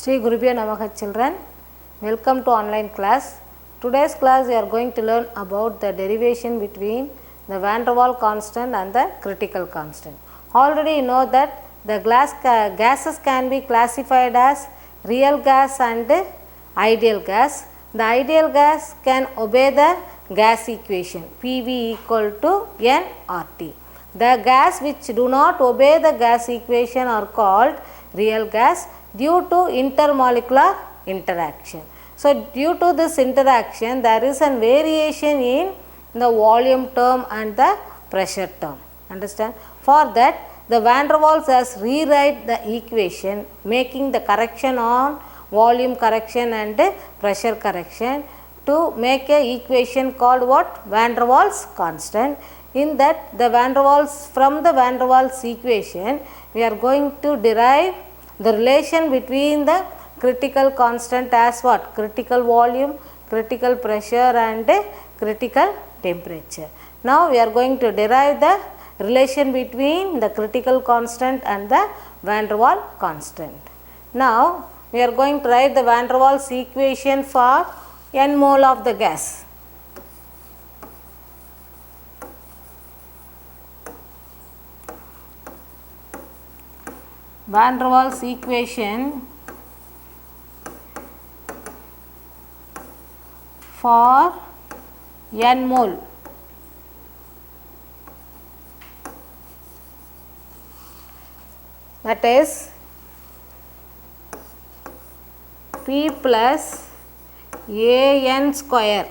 Sri Gurubhyo Namaha children, welcome to online class. Today's class we are going to learn about the derivation between the van der Waals constant and the critical constant. Already you know that the gases can be classified as real gas and ideal gas. The ideal gas can obey the gas equation PV equal to nRT. The gas which do not obey the gas equation are called real gas due to intermolecular interaction. So, due to this interaction there is a variation in the volume term and the pressure term. Understand? For that the van der Waals has rewrite the equation making the correction on volume correction and pressure correction to make a equation called what? Van der Waals constant. In that the van der Waals, from the van der Waals equation we are going to derive the relation between the critical constant as what? Critical volume, critical pressure and critical temperature. Now we are going to derive the relation between the critical constant and the van der Waals constant. Now we are going to write the van der Waals equation for n mole of the gas. Van der Waals equation for n mole. That is P plus AN square.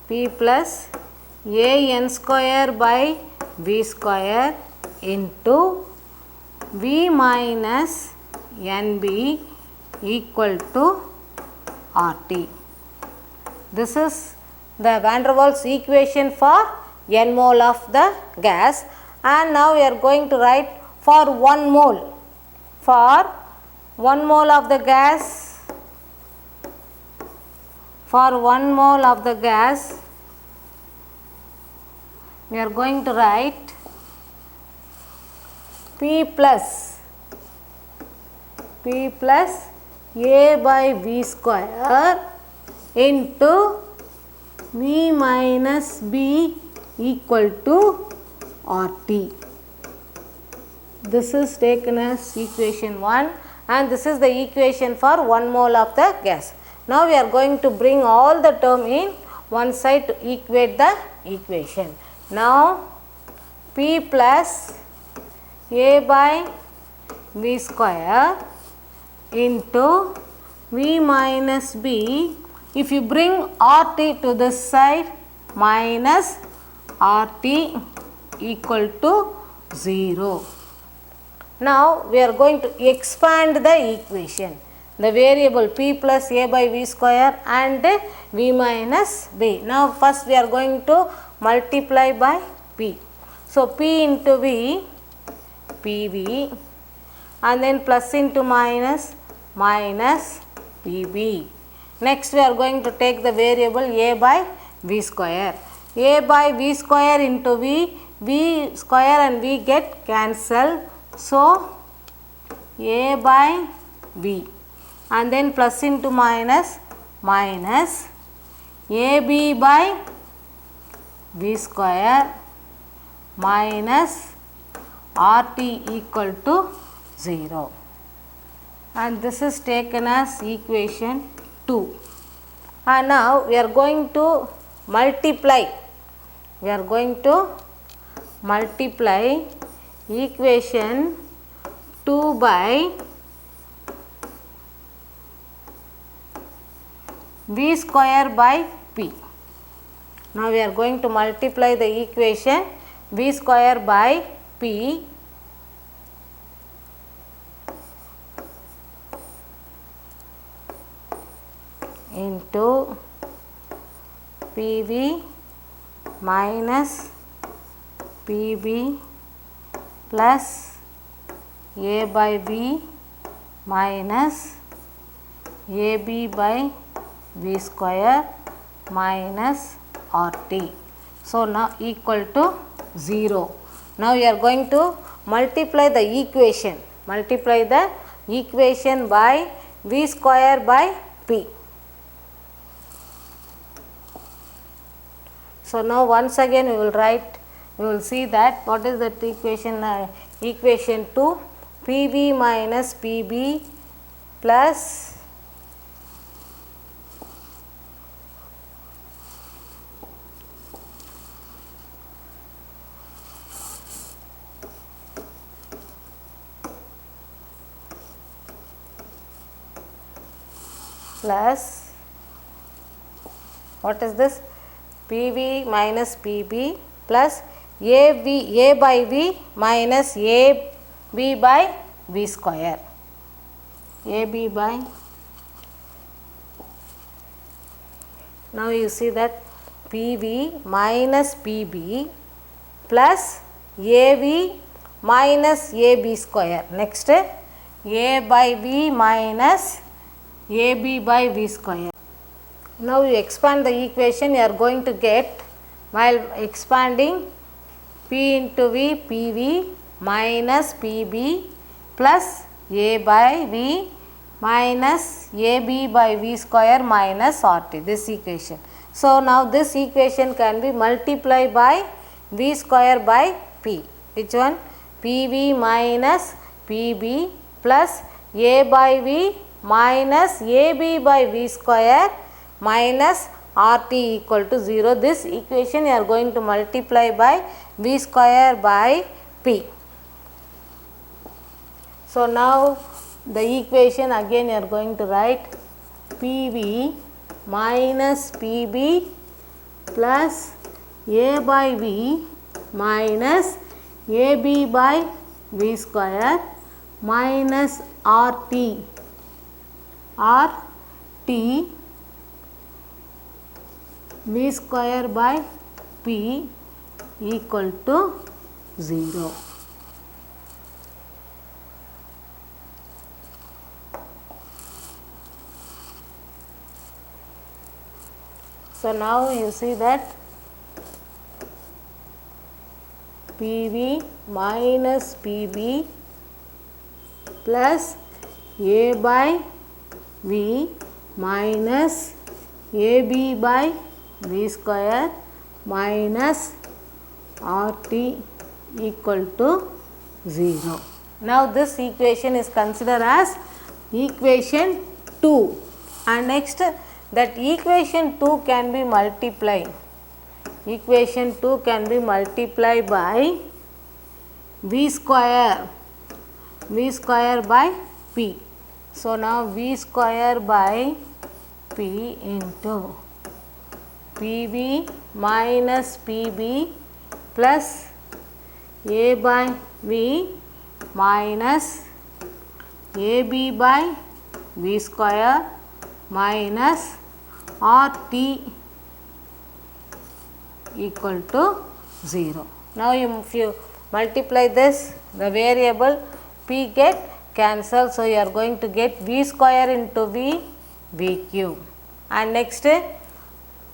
P plus AN square by V square into V minus NB equal to RT. This is the van der Waals equation for n mole of the gas, and now we are going to write for 1 mole. For 1 mole of the gas, for 1 mole of the gas we are going to write P plus A by V square into V minus B equal to RT. This is taken as equation 1 and this is the equation for 1 mole of the gas. Now we are going to bring all the term in one side to equate the equation. Now P plus A by V square into V minus B, if you bring RT to this side, minus RT equal to 0. Now we are going to expand the equation. The variable P plus A by V square and V minus B. Now first we are going to multiply by P. So P into V, PV, and then plus into minus, minus PB. Next we are going to take the variable A by V square. A by V square into V, V square and V get cancelled. So A by V and then plus into minus, minus AB by V square minus RT equal to 0, and this is taken as equation 2. And now we are going to multiply. We are going to multiply equation 2 by V square by P. Now we are going to multiply the equation V square by P into PV minus PB plus A by V minus AB by V square minus RT. So now equal to 0. Now we are going to multiply the equation by v square by p. So now once again we will see that what is that equation, equation 2, pv minus pb plus what is this, pv minus pb plus a by v minus ab by v square, ab by, now you see that pv minus pb plus av minus ab square, next a by v minus ab by v square. Now you expand the equation, you are going to get, while expanding, p into v, pv minus pb plus a by v minus ab by v square minus rt, this equation. So now this equation can be multiplied by v square by p, which one, pv minus pb plus a by v minus ab by v square minus rt equal to 0. This equation you are going to multiply by v square by p. So now the equation again you are going to write pv minus pb plus a by v minus ab by v square minus rt v square by p equal to 0. So now you see that pv minus pb plus a by v minus ab by v square minus rt equal to 0. Now this equation is considered as equation 2, and next that equation 2 can be multiplied. Equation 2 can be multiplied by v square by p. So now v square by p into pv minus pb plus a by v minus ab by v square minus rt equal to 0. Now if you multiply this, the variable p get cancelled, so you are going to get v square into v cube, and next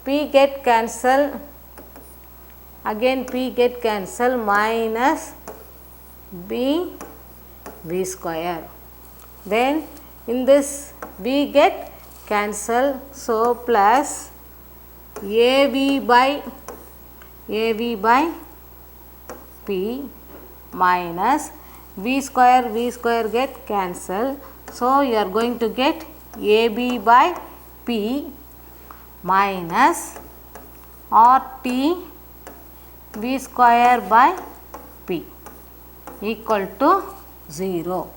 p get cancelled, again p get cancelled, minus b v square, then in this v get cancelled, so plus av by p minus v square get cancelled, so you are going to get ab by p minus rt v square by p equal to 0.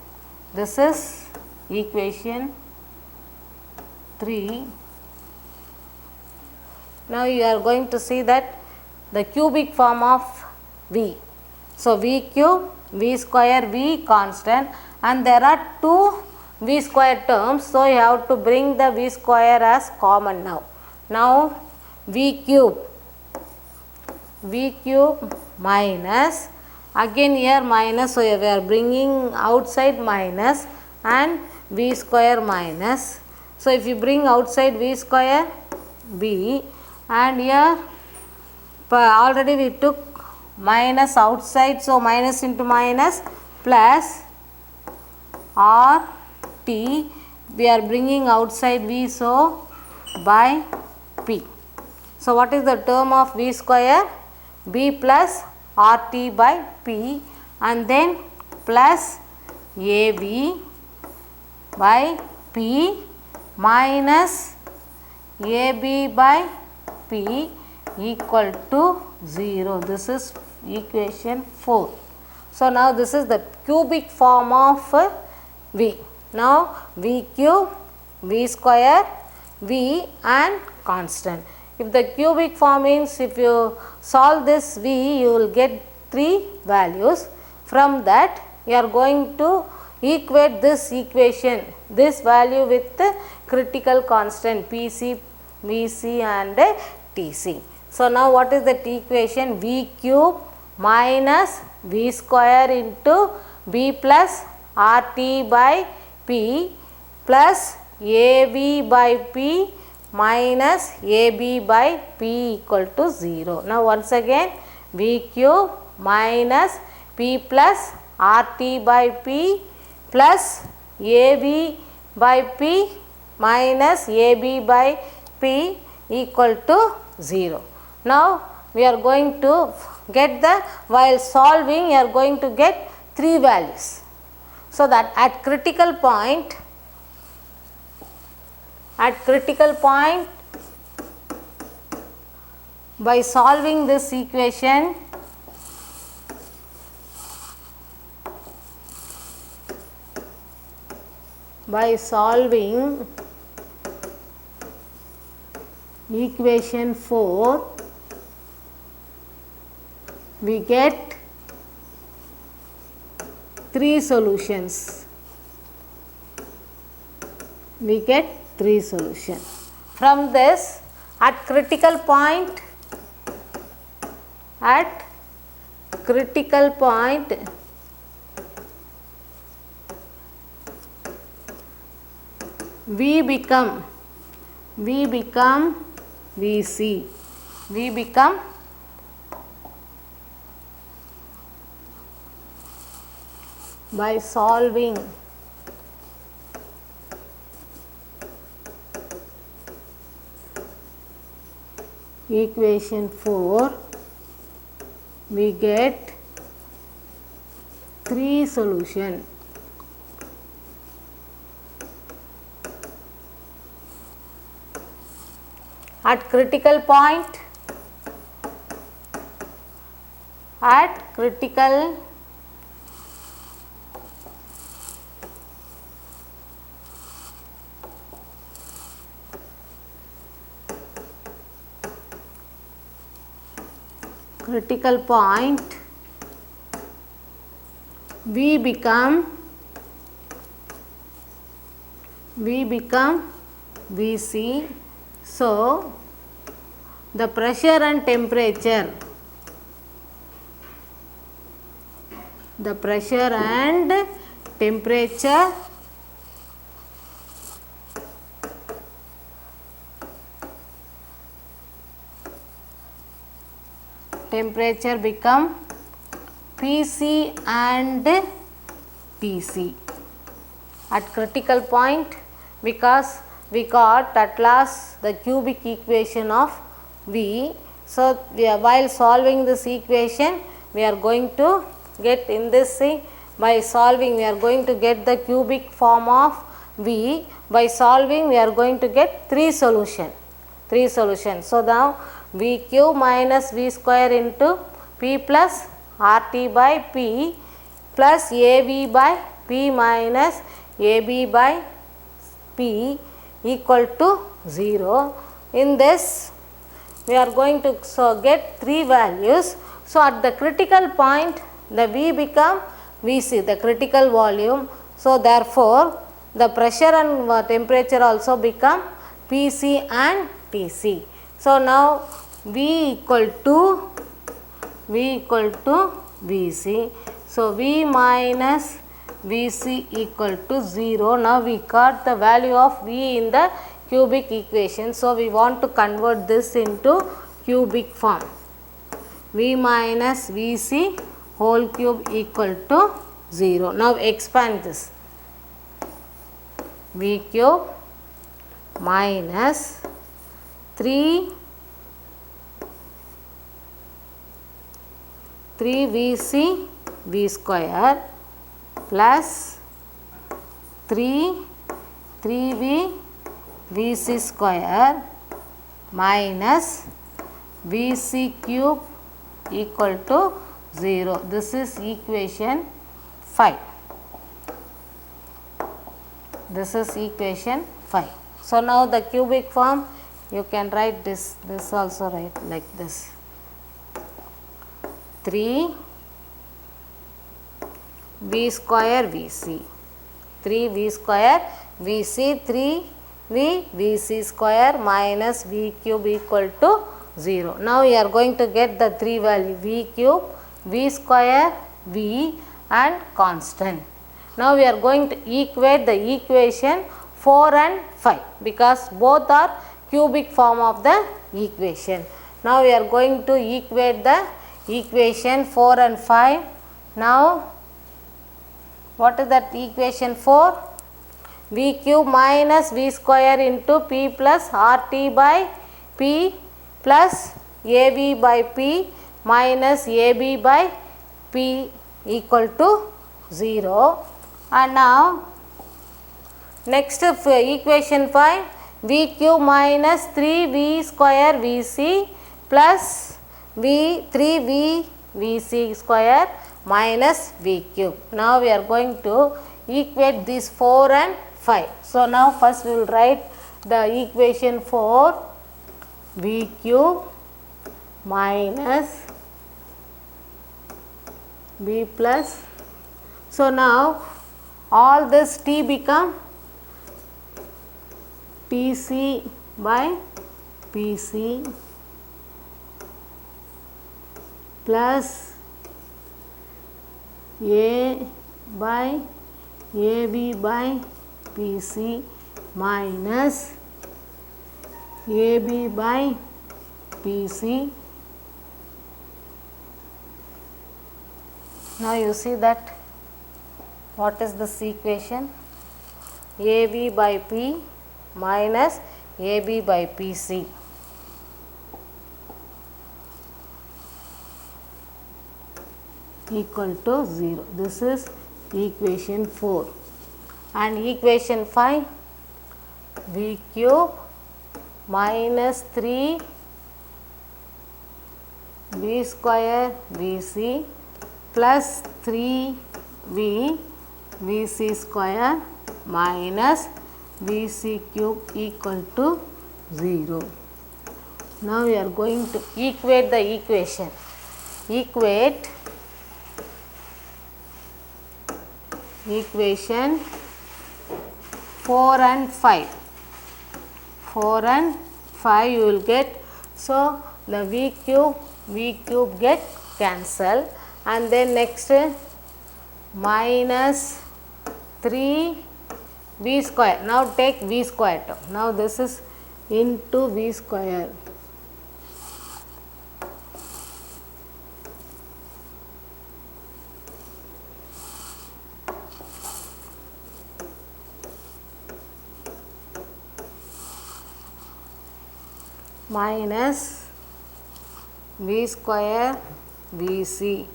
This is equation 3. Now you are going to see that the cubic form of v. So v cube, v square, v constant, and there are two v square terms, so you have to bring the v square as common now. Now v cube minus, again here minus, so we are bringing outside minus, and v square minus. So if you bring outside v square, v, and here already we took minus outside, so minus into minus plus RT, we are bringing outside V, so by P. So what is the term of V square? B plus RT by P, and then plus AB by P minus AB by P equal to 0. This is equation 4. So now this is the cubic form of V. Now V cube, V square, V and constant. If the cubic form means, if you solve this V, you will get 3 values. From that you are going to equate this equation, this value with the critical constant PC, VC and TC. So now what is that equation? V cube minus V square into B plus RT by P plus AB by P minus AB by P equal to 0. Now once again, V cube minus P plus RT by P plus AB by P minus AB by P equal to 0. Now we are going to get the, while solving you are going to get 3 values. So that at critical point, by solving this equation, equation 4, we get 3 solutions. From this, at critical point, we become VC. We become by solving equation 4, we get 3 solutions. At critical point, we become VC. So the pressure and temperature, temperature become PC and TC at critical point, because we got at last the cubic equation of V. So while solving this equation, we are going to get in this thing, by solving we are going to get the cubic form of V. By solving we are going to get 3 solutions. So now V cube minus V square into P plus RT by P plus AB by P minus AB by P equal to 0. In this we are going to get 3 values. So at the critical point, the V become VC, the critical volume. So therefore the pressure and temperature also become PC and TC. So now V equal to VC. So V minus VC equal to 0. Now we got the value of V in the cubic equation. So we want to convert this into cubic form. V minus Vc whole cube equal to 0. Now expand this. V cube minus 3Vc V square plus 3V Vc square minus Vc cube equal to 0. This is equation 5. This is equation 5. So now the cubic form, you can write this also write like this. 3 V square Vc, 3 V square Vc, 3 V Vc square minus V cube equal to 0. Now you are going to get the 3 value, V cube, V square, V and constant. Now we are going to equate the equation 4 and 5 because both are cubic form of the equation. Now we are going to equate the equation 4 and 5. Now what is that equation 4? V cube minus V square into P plus RT by P plus AB by P minus AB by P equal to 0. And now next equation 5, V cube minus 3V square Vc plus 3V Vc square minus V cube. Now we are going to equate these 4 and 5. So now first we will write the equation 4, V cube minus V plus. So now all this T become Tc by Pc plus A by AB by Pc minus AB by Pc. Now you see that what is this equation? AB by P minus AB by Pc. Equal to 0. This is equation 4. And equation 5, V cube minus 3 V square Vc plus 3V Vc square minus Vc cube equal to 0. Now we are going to equate the equation. Equate equation 4 and 5. 4 and 5 you will get. So the V cube get cancel, and then next minus 3 V square. Now take V square term. Now this is into V square. Minus V square Vc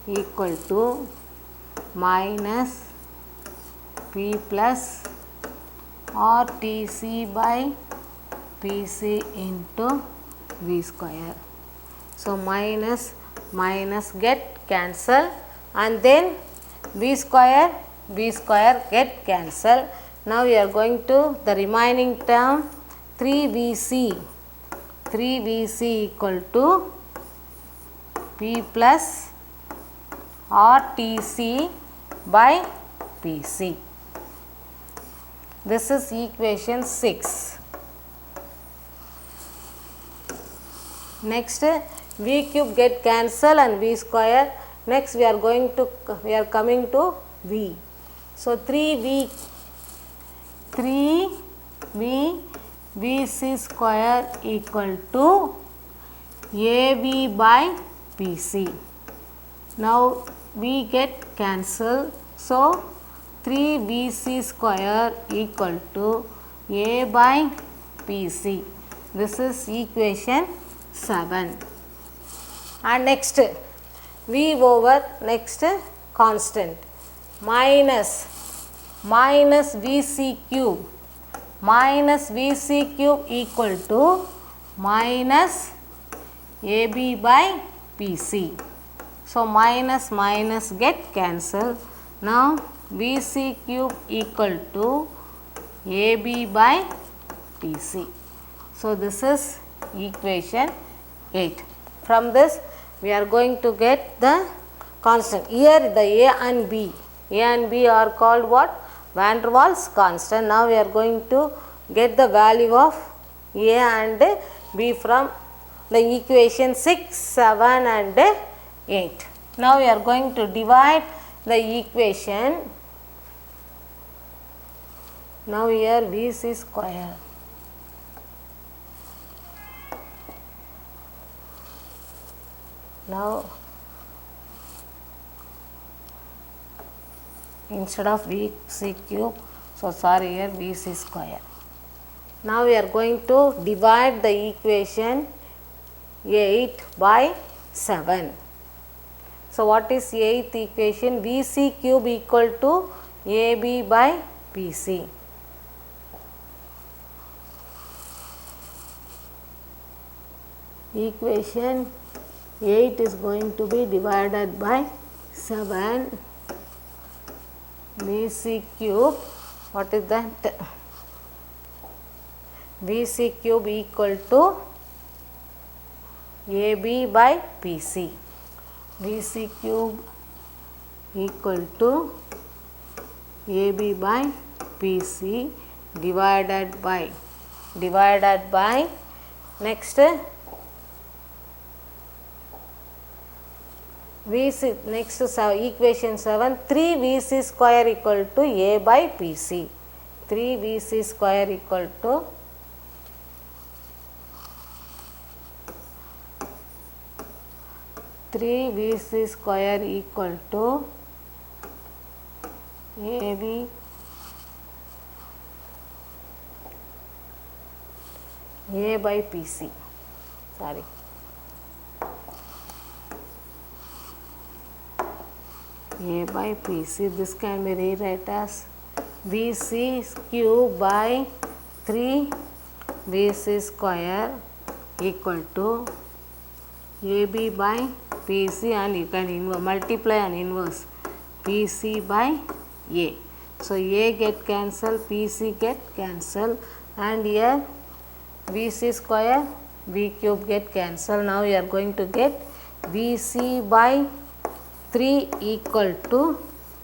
equal to minus P plus RTc by Pc into V square. So minus get cancel, and then V square get cancel. Now we are going to the remaining term 3Vc equal to P plus RTc by Pc. This is equation 6. Next V cube get cancel and V square. Next we are coming to V. So 3V Vc square equal to AB by PC. Now we get cancel. So 3VC square equal to A by PC. This is equation 7. And next V over next constant minus VC cube equal to minus AB by PC. So minus get cancelled. Now VC cube equal to AB by PC. So this is equation 8. From this we are going to get the constant. Here the A and B are called what? Van der Waals constant. Now we are going to get the value of A and B from the equation 6, 7 and 8. Now we are going to divide the equation. Now here VC square. Now instead of VC cube, so sorry, here VC square. Now we are going to divide the equation 8 by 7. So what is 8th equation? VC cube equal to AB by PC. Equation 8 is going to be divided by 7. VC cube, what is that? VC cube equal to AB by PC. VC cube equal to AB by PC divided by next VC, next equation 7, 3VC square equal to A by PC. 3VC square equal to VC square equal to AB A by PC. Sorry. A by PC, this can be rewrite as VC cube by 3 VC square equal to AB by PC, and you can multiply and inverse PC by A. So A get cancelled, PC get cancelled, and here VC square, V cube get cancelled. Now we are going to get VC by 3 equal to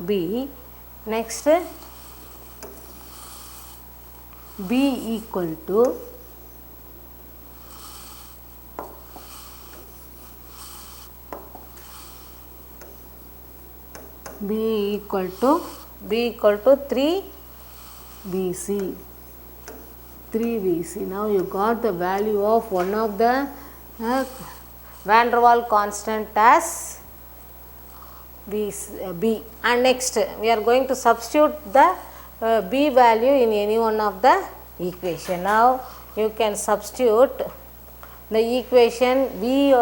B. Next B equal to B equal to 3 VC. 3 VC. Now you got the value of one of the Van der Waals constant as B, and next we are going to substitute the B value in any one of the equation. Now you can substitute the equation B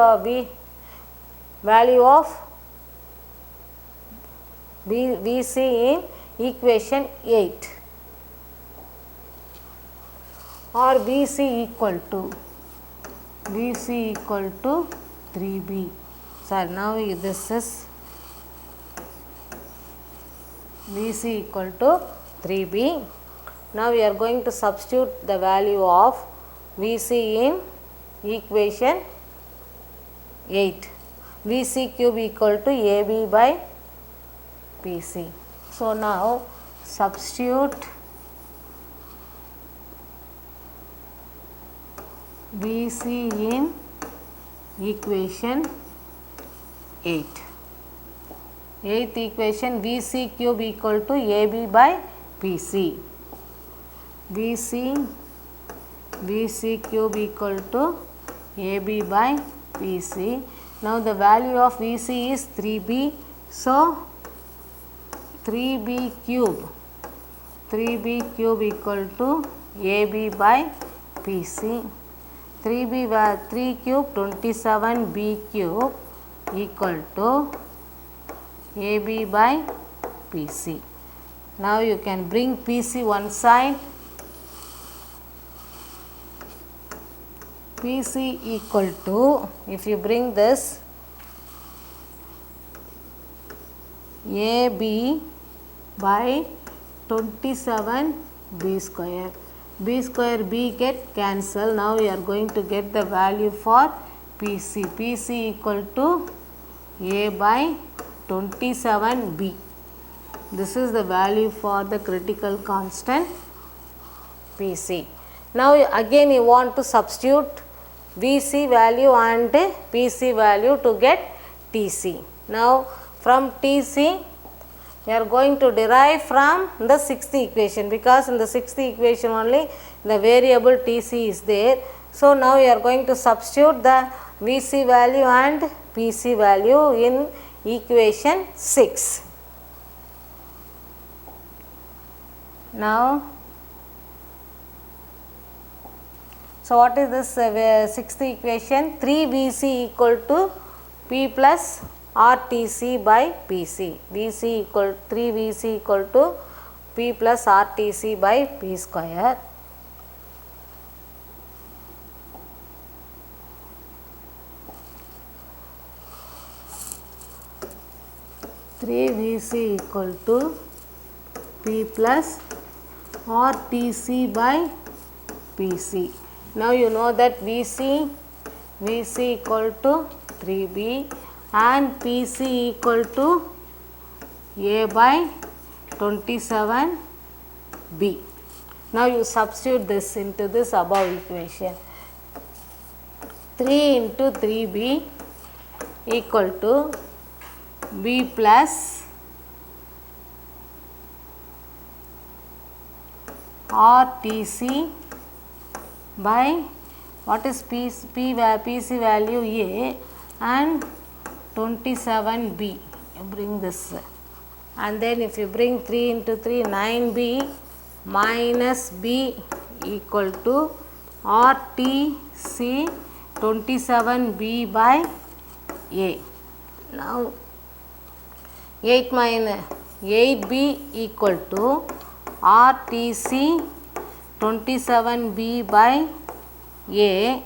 value of VC in equation 8, or VC equal to 3B. So now this is VC equal to 3B. Now we are going to substitute the value of VC in equation 8. VC cube equal to AB by PC. So now substitute VC in equation 8. 8th equation, VC cube equal to AB by PC. VC cube equal to AB by PC. Now the value of VC is 3B. So 3B cube equal to AB by PC. 3 cube 27, B cube equal to AB by PC. Now you can bring PC one side. PC equal to, if you bring this, AB by 27 B square. B square B get cancel. Now you are going to get the value for PC. PC equal to A by 27 B. This is the value for the critical constant PC. Now again you want to substitute VC value and PC value to get TC. Now from TC we are going to derive from the sixth equation, because in the sixth equation only the variable TC is there. So now we are going to substitute the VC value and PC value in equation 6. Now, so what is this sixth equation? 3VC equal to P plus RTC by PC. VC equal 3VC equal to P plus RTC by P square. VC equal to P plus RTC by PC. Now you know that VC equal to 3B and PC equal to A by 27B. Now you substitute this into this above equation. 3 into 3B equal to B plus RTC by what is PC value A and 27B. You bring this, and then if you bring 3 into 3, 9B minus B equal to RTC 27B by A. Now 8B equal to RTC 27B by A.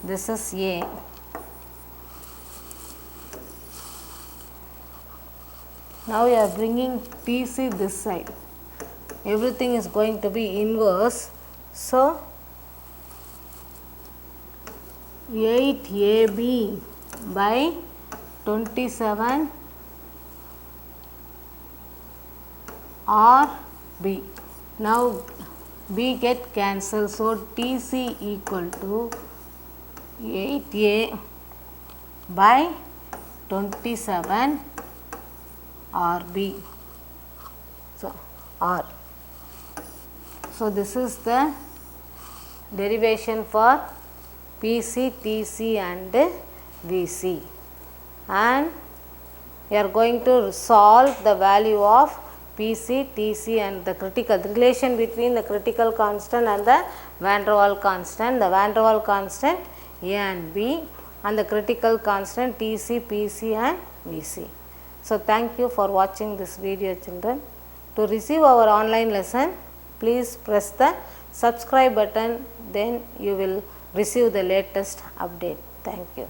This is A. Now you are bringing TC this side. Everything is going to be inverse. So 8AB by 27 RB. Now B get cancelled, so TC equal to 8A by 27 RB. So R. So this is the derivation for PC, TC and VC, and we are going to solve the value of PC, TC and the relation between the critical constant and the van der Waals constant, the van der Waals constant A and B and the critical constant TC, PC and VC. So thank you for watching this video, children. To receive our online lesson, please press the subscribe button, then you will receive the latest update. Thank you.